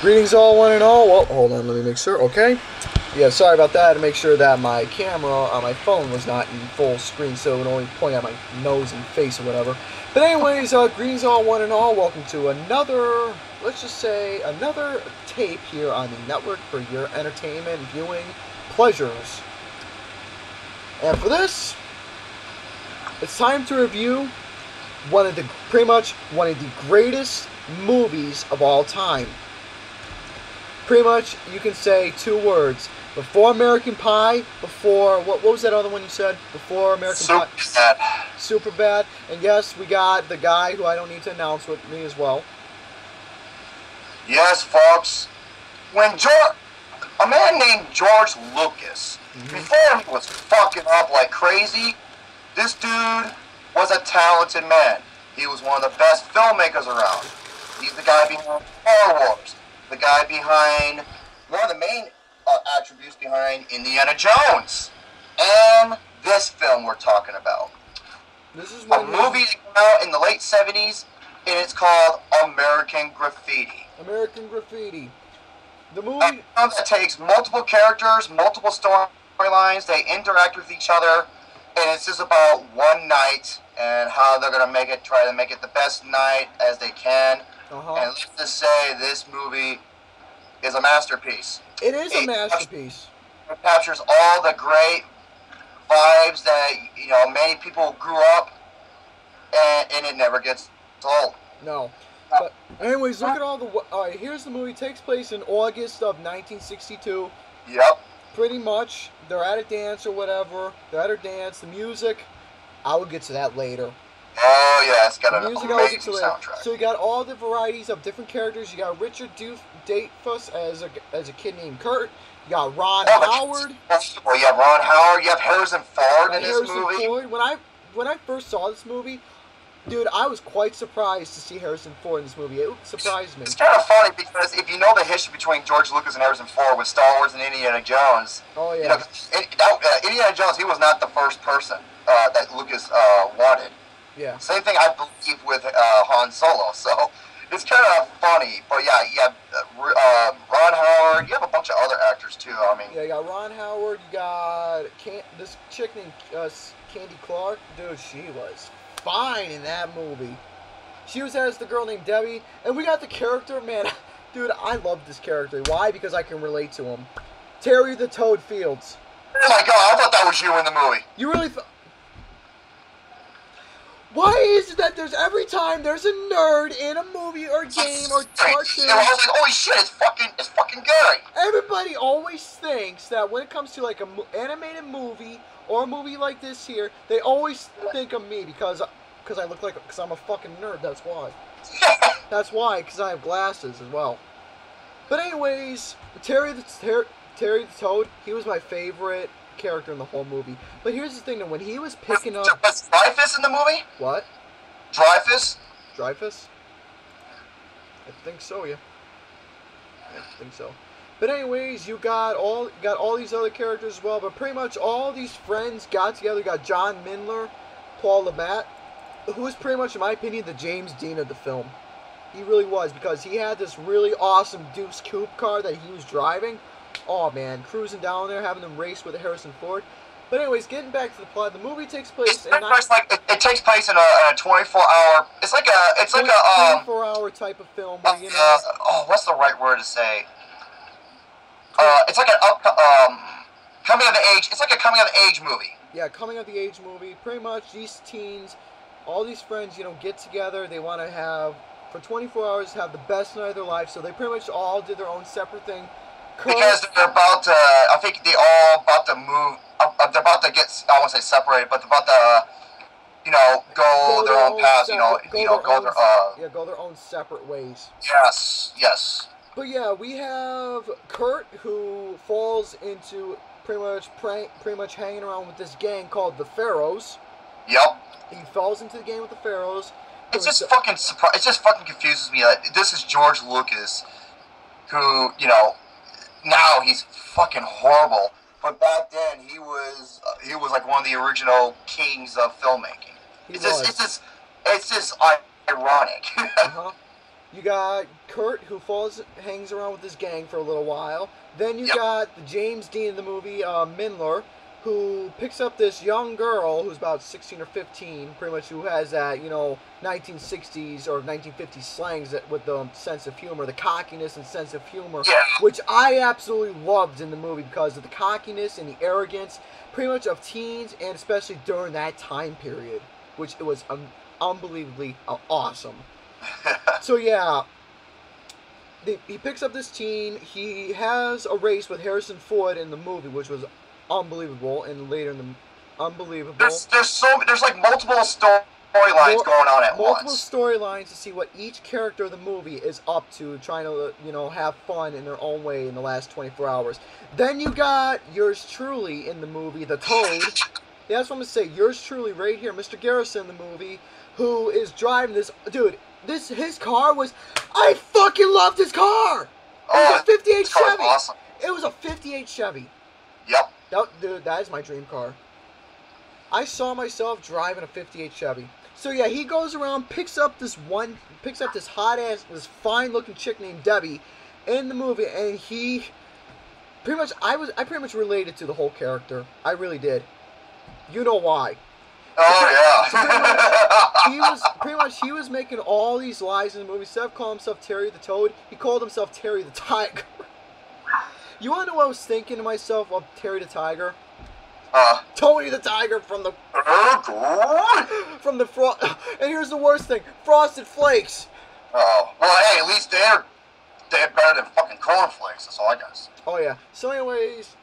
Greetings all one and all. Well, hold on, let me make sure. Okay. Yeah, sorry about that. To make sure that my camera on my phone was not in full screen, so it would only point at my nose and face or whatever. But anyways, greetings all one and all. Welcome to another, let's just say, another tape here on the network for your entertainment viewing pleasures. And for this, it's time to review pretty much one of the greatest movies of all time. Pretty much, you can say two words. Before American Pie, before, what was that other one you said? Before American Pie? Superbad. Superbad. And yes, we got the guy who I don't need to announce with me as well. Yes, folks. When a man named George Lucas, before he was fucking up like crazy, this dude was a talented man. He was one of the best filmmakers around. He's the guy behind Star Wars. The guy behind one of the main attributes behind Indiana Jones, and this film we're talking about. This is a movie that came out in the late '70s, and it's called American Graffiti. American Graffiti. The movie a film that takes multiple characters, multiple storylines. They interact with each other, and it's just about one night and how they're gonna try to make it the best night as they can. And let's just say this movie is a masterpiece. It is a masterpiece. It captures all the great vibes that many people grew up, and it never gets old. No. But anyways, look at all the. Alright, here's the movie. It takes place in August of 1962. Yep. Pretty much, they're at a dance or whatever. They're at a dance. The music, I will get to that later. Oh yeah, it's got an amazing soundtrack. So you got all the varieties of different characters. You got Richard Dreyfuss as a kid named Kurt. You got Ron Howard. Well, you have Ron Howard. You have Harrison Ford in this movie. Ford. When I first saw this movie, dude, I was quite surprised to see Harrison Ford in this movie. It surprised me. It's kind of funny because if you know the history between George Lucas and Harrison Ford with Star Wars and Indiana Jones, Indiana Jones, he was not the first person that Lucas wanted. Yeah. Same thing, I believe, with Han Solo. So it's kind of funny. But yeah, you have Ron Howard. You have a bunch of other actors too. I mean. Yeah, you got Ron Howard. You got this chick named Candy Clark. Dude, she was fine in that movie. She was as the girl named Debbie, and we got the character. Man, dude, I love this character. Why? Because I can relate to him. Terry the Toad Fields. Oh my God! I thought that was you in the movie. You really thought? Why is it that every time there's a nerd in a movie or game or cartoon? I was like, holy shit, it's fucking Gary. Everybody always thinks that when it comes to like an animated movie or a movie like this here, they always think of me because I'm a fucking nerd. That's why. That's why, because I have glasses as well. But anyways, Terry the Toad, he was my favorite character in the whole movie. But here's the thing, that when he was picking up... Was Dreyfuss in the movie? What? Dreyfuss? Dreyfuss? I think so, yeah. I think so. But anyways, you got all these other characters as well, but pretty much all these friends got together. You got John Mindler, Paul LeMat, who was pretty much, in my opinion, the James Dean of the film. He really was, because he had this really awesome Deuce Coupe car that he was driving. Oh man, cruising down there, having them race with Harrison Ford. But anyways, getting back to the plot, the movie takes place in it takes place in a 24-hour. It's like a 24-hour type of film. Where, what's the right word to say? It's like coming of age. It's like a coming of age movie. Yeah, coming of the age movie. Pretty much these teens, all these friends, get together. They want to have for 24 hours have the best night of their life. So they pretty much all did their own separate thing. Because they're about to, I think they all about to move, they're about to get, I won't say separated, but they're about to, go their own paths, go their own separate ways. Yes. But yeah, we have Kurt, who falls into pretty much hanging around with this gang called the Pharaohs. Yep. He falls into the gang with the Pharaohs. It just fucking confuses me that this is George Lucas, who, now he's fucking horrible, but back then he was like one of the original kings of filmmaking. It's just ironic. You got Kurt, who hangs around with his gang for a little while. Then you got the James Dean in the movie, Mindler, who picks up this young girl who's about 16 or 15, pretty much, who has that, 1960s or 1950s slangs with the sense of humor, the cockiness and sense of humor, which I absolutely loved in the movie because of the cockiness and the arrogance, pretty much of teens, and especially during that time period, which it was unbelievably awesome. So yeah, he picks up this teen. He has a race with Harrison Ford in the movie, which was unbelievable, and later in the unbelievable. There's like multiple storylines going on at once. Multiple storylines to see what each character of the movie is up to, trying to have fun in their own way in the last 24 hours. Then you got yours truly in the movie, the Toad. Yeah, that's what I'm gonna say. Yours truly, right here, Mr. Garrison in the movie, who is driving this dude. His car was. I fucking loved his car. It was a '58 Chevy. Awesome. It was a '58 Chevy. Yep. Dude, that is my dream car. I saw myself driving a '58 Chevy. So yeah, he goes around, picks up this hot ass, this fine looking chick named Debbie in the movie, and he pretty much I pretty much related to the whole character. I really did. You know why? Oh yeah. He was making all these lies in the movie. Instead of calling himself Terry the Toad, he called himself Terry the Tiger. You wanna know what I was thinking to myself of Terry the Tiger? Tony the Tiger from the and here's the worst thing: Frosted Flakes. Oh well, hey, at least they're better than fucking cornflakes. That's all I gotta say. Oh yeah. So anyways,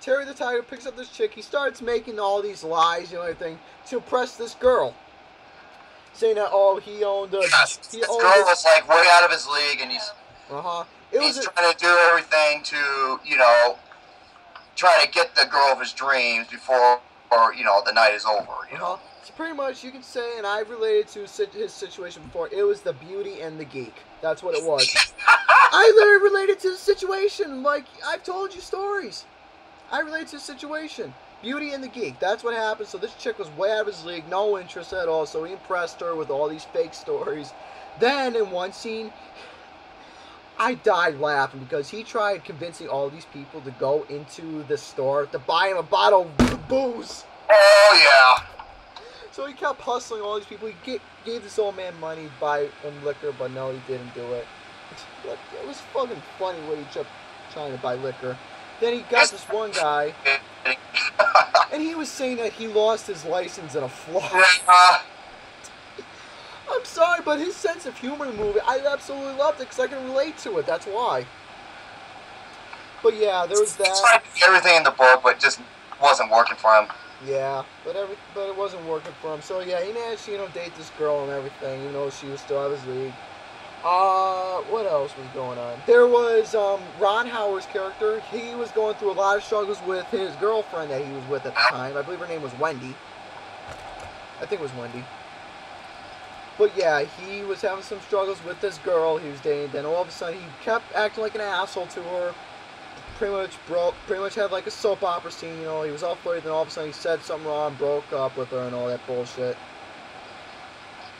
Terry the Tiger picks up this chick. He starts making all these lies, everything, to impress this girl. Saying that, he owned a... This girl was, like, way out of his league, and he's... He's trying to do everything to, try to get the girl of his dreams before, the night is over, So pretty much, you can say, and I've related to his situation before, it was the Beauty and the Geek. That's what it was. I literally related to the situation. Like, I've told you stories. I relate to the situation. Beauty and the Geek. That's what happened. So this chick was way out of his league. No interest at all. So he impressed her with all these fake stories. Then in one scene, I died laughing because he tried convincing all these people to go into the store to buy him a bottle of booze. Oh, yeah. So he kept hustling all these people. He gave this old man money to buy him liquor, but no, he didn't do it. It was fucking funny when he kept trying to buy liquor. Then he got this one guy, and he was saying that he lost his license in a flood. I'm sorry, but his sense of humor in the movie, I absolutely loved it because I can relate to it. That's why. But yeah, there was that. He tried to do everything in the book, but just wasn't working for him. Yeah, but it wasn't working for him. So yeah, he managed to date this girl and everything. She was still out of his league. What else was going on? There was Ron Howard's character. He was going through a lot of struggles with his girlfriend that he was with at the time. I believe her name was Wendy. I think it was Wendy. But yeah, he was having some struggles with this girl he was dating. Then all of a sudden, he kept acting like an asshole to her. Pretty much had like a soap opera scene. He was all flirty. Then all of a sudden, he said something wrong, broke up with her, and all that bullshit.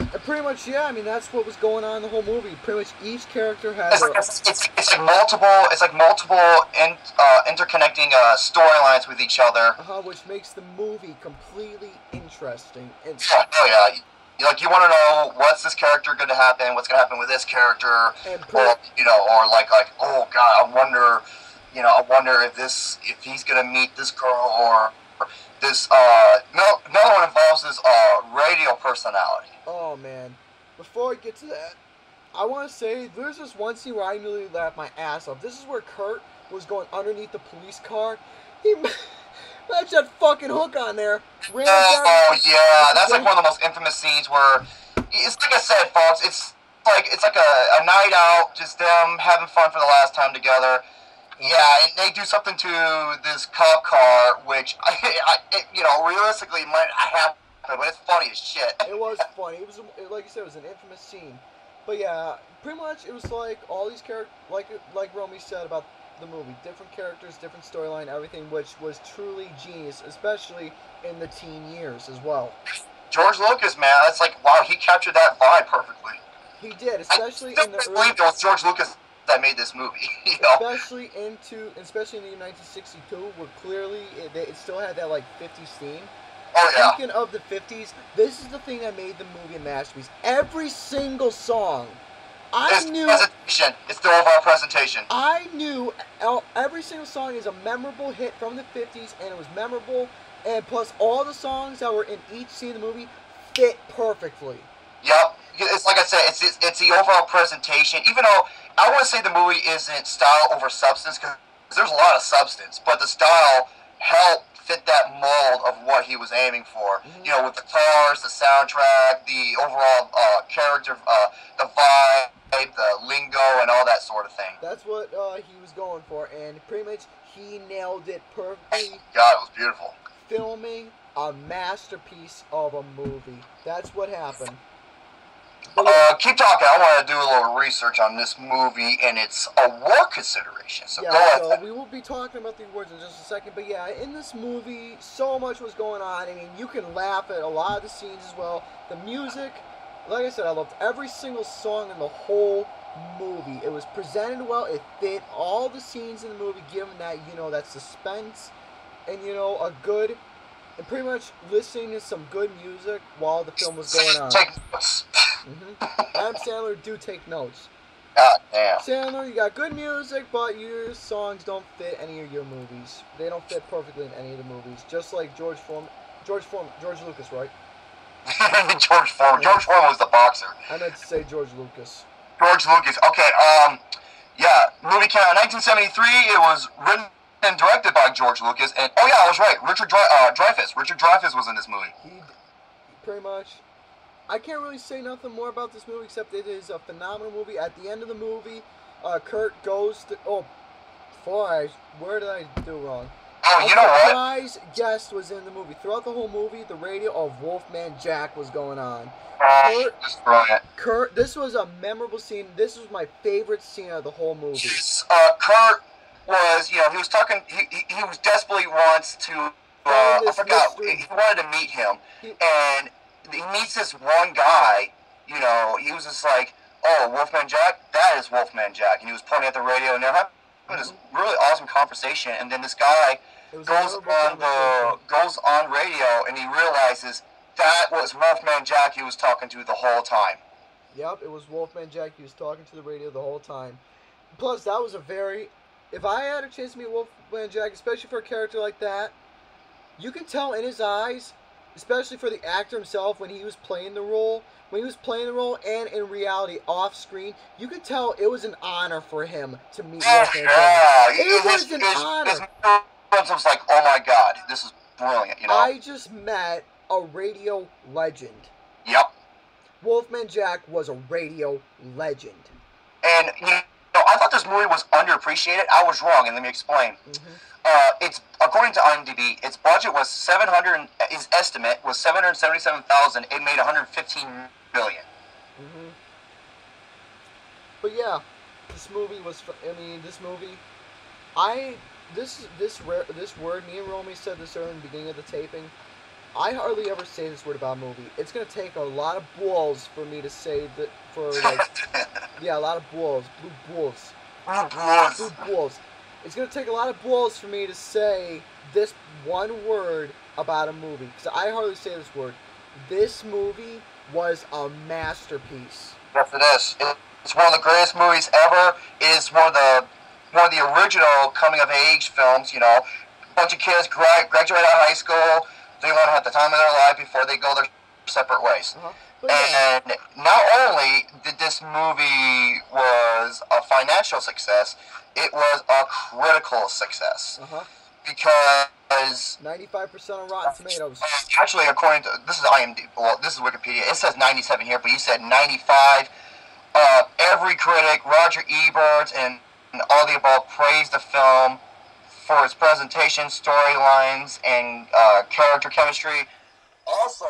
And pretty much, yeah. I mean, that's what was going on in the whole movie. Pretty much, each character has. It's like multiple interconnecting storylines with each other. Which makes the movie completely interesting. And oh yeah. You want to know what's this character going to happen, what's going to happen with this character, or oh god, I wonder if he's going to meet this girl or this. No one involves this radio personality. Oh man, before I get to that, I want to say there's this one scene where I nearly laughed my ass off. This is where Kurt was going underneath the police car. That's that fucking hook on there. Oh yeah, that's like one of the most infamous scenes where it's like I said, folks. It's like a night out, just them having fun for the last time together. Yeah, and they do something to this cop car, which realistically might happen, but it's funny as shit. It was funny. It was like you said, it was an infamous scene. But yeah, pretty much it was like all these characters, like Romy said about the movie, different characters, different storyline, everything, which was truly genius, especially in the teen years as well. George Lucas, man, it's like, wow, he captured that vibe perfectly. He did, especially I in the still early. believe it was George Lucas that made this movie. You know? Especially in the year 1962, where clearly it still had that like 50s theme. Oh yeah. Speaking of the 50s, this is the thing that made the movie a masterpiece. Every single song, It's the overall presentation. I knew every single song is a memorable hit from the 50s, and it was memorable. And plus, all the songs that were in each scene of the movie fit perfectly. Yep. It's like I said, it's the overall presentation. Even though I want to say the movie isn't style over substance, because there's a lot of substance, but the style helped fit that mold of what he was aiming for. Mm-hmm. You know, with the cars, the soundtrack, the overall character, the vibe, the lingo, and all that sort of thing. That's what he was going for, and pretty much he nailed it perfectly. God, it was beautiful. Filming a masterpiece of a movie. That's what happened. Keep talking. I want to do a little research on this movie and its award consideration. So yeah, go ahead. So we will be talking about the awards in just a second. But yeah, in this movie, so much was going on. I mean, you can laugh at a lot of the scenes as well. The music, like I said, I loved every single song in the whole movie. It was presented well. It fit all the scenes in the movie, given that, you know, that suspense and, you know, and pretty much listening to some good music while the film was going on. Take notes. Adam Sandler do take notes. God damn. Sandler, you got good music, but your songs don't fit any of your movies. They don't fit perfectly in any of the movies. Just like George Lucas, right? George Foreman. George Foreman was the boxer. I meant to say George Lucas. George Lucas. Okay. Yeah. Movie came out in 1973. It was written and directed by George Lucas, and oh yeah, I was right. Richard Dreyfuss. Richard Dreyfuss was in this movie. He pretty much. I can't really say nothing more about this movie except it is a phenomenal movie. At the end of the movie, Kurt goes to where did I do wrong? Oh, you know what? A surprise guest was in the movie. Throughout the whole movie, the radio of Wolfman Jack was going on. Kurt, this was a memorable scene. This was my favorite scene of the whole movie. Kurt was, you know, he was talking. He was desperately wants to. I forgot. He wanted to meet him, and he meets this one guy. You know, he was just like, "Oh, Wolfman Jack. That is Wolfman Jack," and he was pointing at the radio, and they're having this really awesome conversation. And then this guy goes on radio, and he realizes that was Wolfman Jack he was talking to the whole time. Yep, it was Wolfman Jack he was talking to the radio the whole time. Plus, that was a very... If I had a chance to meet Wolfman Jack, especially for a character like that, you can tell in his eyes, especially for the actor himself when he was playing the role, and in reality, off screen, you could tell it was an honor for him to meet Wolfman Jack. It was an honor. His was like, oh my God, this is brilliant, you know? I just met a radio legend. Yep. Wolfman Jack was a radio legend. And, you know, I thought this movie was underappreciated. I was wrong, and let me explain. It's according to IMDb, its budget was its estimate was $777,000. It made $115 million. But yeah, this movie was. This word. Me and Romy said this earlier in the beginning of the taping. I hardly ever say this word about a movie. It's gonna take a lot of balls for me to say that. A lot of balls. Blue balls. Blue balls. It's gonna take a lot of balls for me to say this one word about a movie, because I hardly say this word. This movie was a masterpiece. Yes, it is. It's one of the greatest movies ever. It's one of the original coming of age films. You know, a bunch of kids graduate out of high school. They want to have the time of their life before they go their separate ways. And not only did this movie was a financial success, it was a critical success. Because 95% on Rotten Tomatoes. Actually, according to this is IMDb. Well, this is Wikipedia. It says 97 here, but you said 95. Every critic, Roger Ebert, and all the above praised the film for its presentation, storylines, and character chemistry. Also,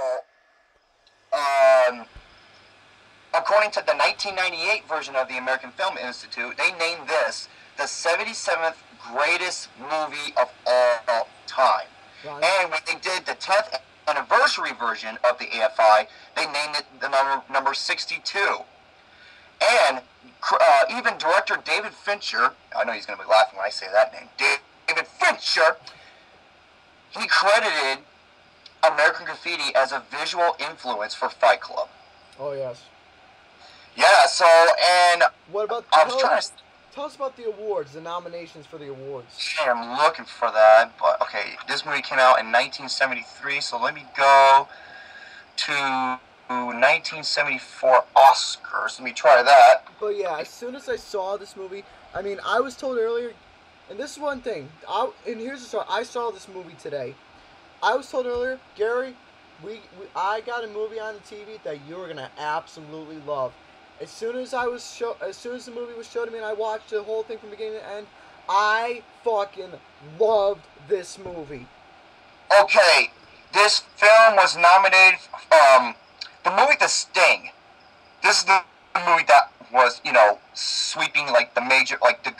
according to the 1998 version of the American Film Institute, they named this the 77th greatest movie of all time. And when they did the 10th anniversary version of the AFI, they named it the number 62. And even director David Fincher, I know he's going to be laughing when I say that name, David Fincher, he credited American Graffiti as a visual influence for Fight Club. Oh, yes. Yeah, so, and what about, tell us about the awards, the nominations for the awards. Yeah, I'm looking for that, but okay, this movie came out in 1973, so let me go to 1974 Oscars. Let me try that. But yeah, as soon as I saw this movie, I mean, I was told earlier, and this is one thing, and here's the story, I saw this movie today. I was told earlier, Gary, I got a movie on the TV that you're gonna absolutely love. As soon as the movie was shown to me and I watched the whole thing from beginning to end, I fucking loved this movie. Okay, this film was nominated. The movie The Sting. This is the movie that was, you know, sweeping like the major, like the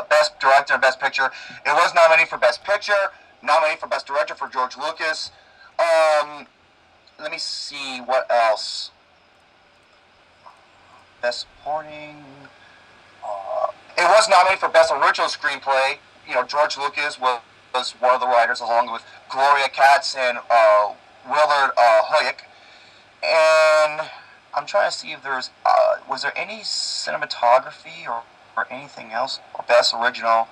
best director and best picture. It was nominated for best picture, nominated for best director for George Lucas. Let me see what else. Best supporting. It was nominated for best original screenplay. You know, George Lucas was one of the writers, along with Gloria Katz and Willard Huyck. And I'm trying to see if there's was there any cinematography or anything else, or best original.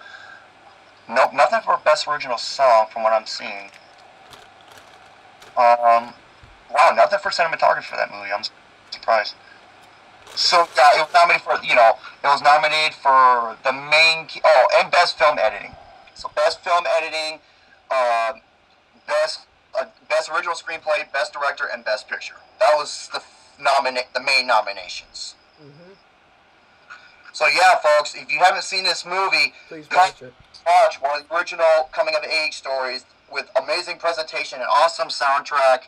Nope, nothing for best original song from what I'm seeing. Wow, nothing for cinematography for that movie. I'm surprised. So yeah, it was nominated for, you know, it was nominated for the main key, and best film editing. So best film editing, best original screenplay, best director, and best picture. That was the main nominations. Mm-hmm. So yeah, folks, if you haven't seen this movie, please watch it. Watch one of the original coming of age stories with amazing presentation and awesome soundtrack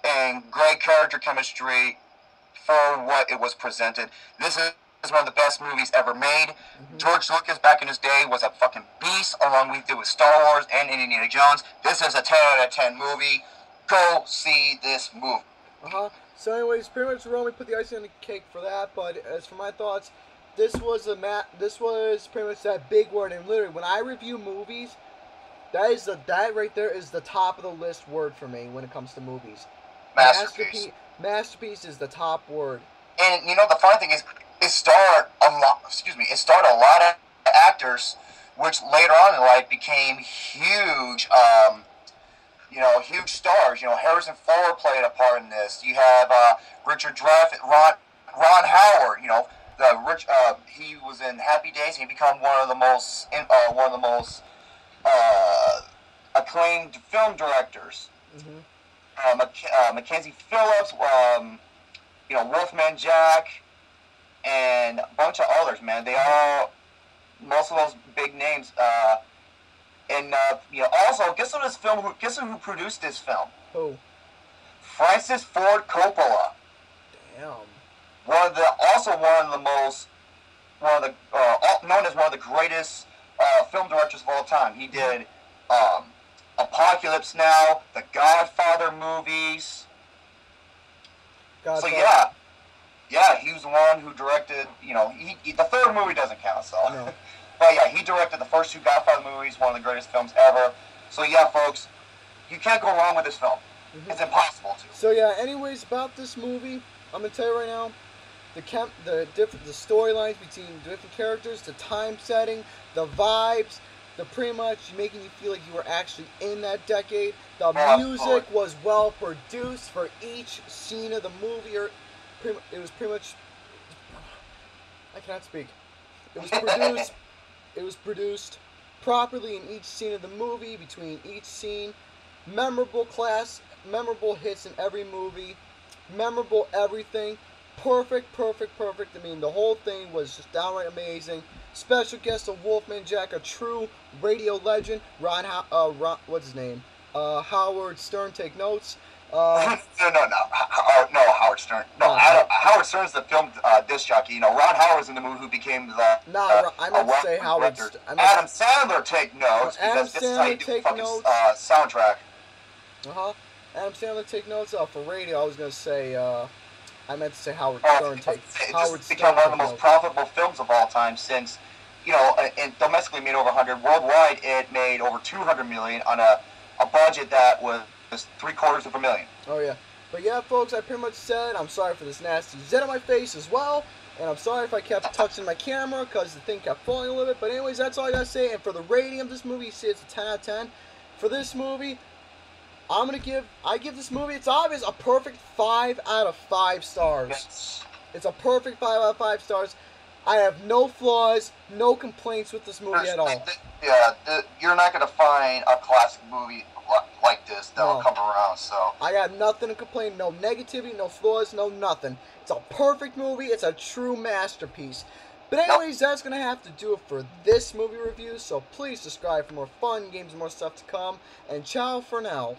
and great character chemistry for what it was presented. This is one of the best movies ever made. Mm-hmm. George Lucas back in his day was a fucking beast, along with Star Wars and Indiana Jones. This is a 10 out of 10 movie. Go see this movie. So anyways, pretty much Romy put the icing on the cake for that, but as for my thoughts, this was pretty much that big word, and literally when I review movies, that right there is the top of the list word for me when it comes to movies. Masterpiece. Masterpiece is the top word. And you know the funny thing is, it starred a lot of actors, which later on in life became huge. Huge stars. You know, Harrison Ford played a part in this. You have Richard Dreyfuss, Ron Howard. You know, he was in Happy Days. He became one of the most acclaimed film directors. Mm-hmm. Mackenzie Phillips, Wolfman Jack, and a bunch of others, man. Most of those big names. Also, guess who produced this film? Who? Francis Ford Coppola. Damn. Known as one of the greatest film directors of all time. He did Apocalypse Now, the Godfather movies. Godfather. So yeah, he was the one who directed. You know, the third movie doesn't count, so. No. But yeah, he directed the first two Godfather movies, one of the greatest films ever. So yeah, folks, you can't go wrong with this film. Mm-hmm. It's impossible to. So yeah, anyways, about this movie, I'm gonna tell you right now, the storylines between the different characters, the time setting, the vibes, the pretty much making you feel like you were actually in that decade. The music was well produced for each scene of the movie. It was pretty much. I cannot speak. It was produced. It was produced properly in each scene of the movie, between each scene. Memorable hits in every movie. Memorable everything. Perfect. I mean, the whole thing was just downright amazing. Special guest of Wolfman Jack, a true radio legend. What's his name? Howard Stern, take notes. No, Howard Stern. Howard Stern's the film disc jockey. You know, Ron Howard's in the movie who became the. I meant to say Howard. Adam Sandler, take notes, because this is how you do the fucking soundtrack. Adam Sandler, take notes. For radio, I was gonna say I meant to say Howard Oh, Stern take. it's Howard just become Stern one of the take most profitable films of all time since, you know, and domestically made over 100. Worldwide, it made over 200 million on a budget that was $750,000. Oh yeah. But yeah, folks, I pretty much said I'm sorry for this nasty zit on my face as well. And I'm sorry if I kept touching my camera because the thing kept falling a little bit. But anyways, that's all I gotta say. And for the rating of this movie, you see it's a 10 out of 10. For this movie, I give this movie, it's obvious, a perfect 5 out of 5 stars. Yes. It's a perfect 5 out of 5 stars. I have no flaws, no complaints with this movie at all. You're not going to find a classic movie like this that'll No. come around, so. I got nothing to complain, no negativity, no flaws, no nothing. It's a perfect movie, it's a true masterpiece. But anyways, that's going to have to do it for this movie review, so please subscribe for more fun games and more stuff to come, and ciao for now.